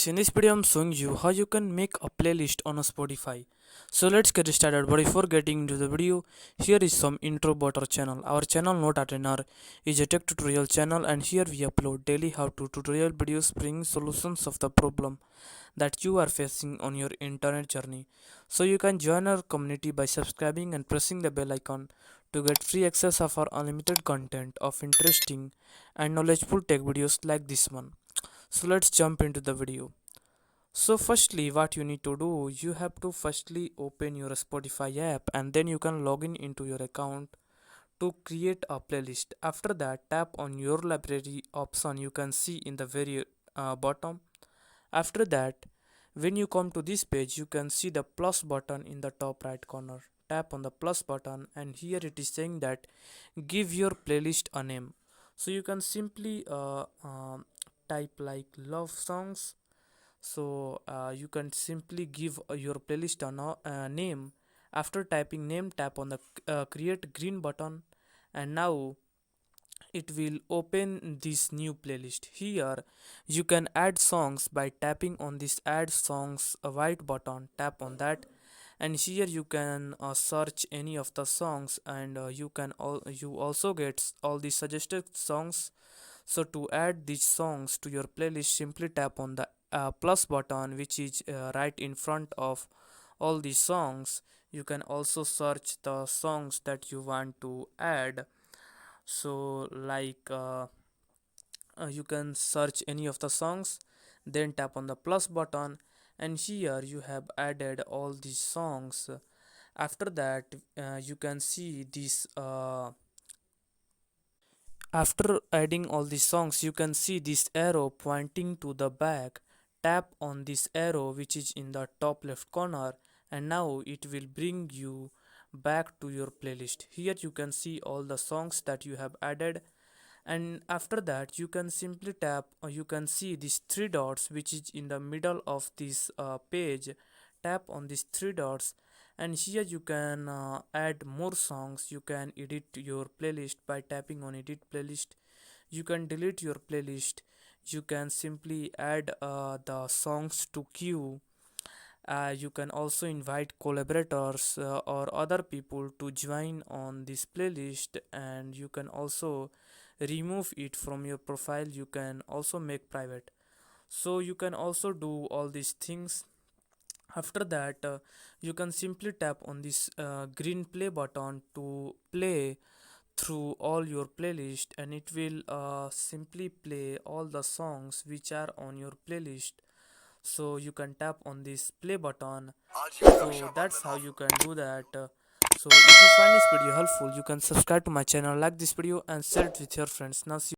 guys, in this video I'm showing you how you can make a playlist on a Spotify. So let's get started, but before getting into the video, here is some intro about our channel. Our channel Noteartener is a tech tutorial channel, and here we upload daily how-to tutorial videos bringing solutions of the problem that you are facing on your internet journey. So you can join our community by subscribing and pressing the bell icon to get free access of our unlimited content of interesting and knowledgeable tech videos like this one. So let's jump into the video. So firstly, what you need to do, you have to firstly open your Spotify app, and then you can log in into your account to create a playlist. After that, tap on your library option you can see in the very bottom. After that, when you come to this page, you can see the plus button in the top right corner. Tap on the plus button, and here it is saying that give your playlist a name. So you can simply type like love songs. So you can simply give your playlist a name. After typing name, tap on the create green button, and now it will open this new playlist. Here you can add songs by tapping on this add songs white button. Tap on that, and here you can search any of the songs, and you also get all the suggested songs. So to add these songs to your playlist, simply tap on the plus button, which is right in front of all these songs. You can also search the songs that you want to add. So you can search any of the songs, then tap on the plus button, and here you have added all these songs. After that, you can see this after adding all these songs, you can see this arrow pointing to the back. Tap on this arrow which is in the top left corner, and now it will bring you back to your playlist. Here you can see all the songs that you have added, and after that you can simply tap, or you can see these three dots which is in the middle of this page. Tap on these three dots, and here you can add more songs. You can edit your playlist by tapping on edit playlist. You can delete your playlist. You can simply add the songs to queue. You can also invite collaborators or other people to join on this playlist, and you can also remove it from your profile. You can also make private. So you can also do all these things. After that, you can simply tap on this green play button to play through all your playlist, and it will simply play all the songs which are on your playlist. So you can tap on this play button. So that's how you can do that. So if you find this video helpful, you can subscribe to my channel, like this video, and share it with your friends. Now see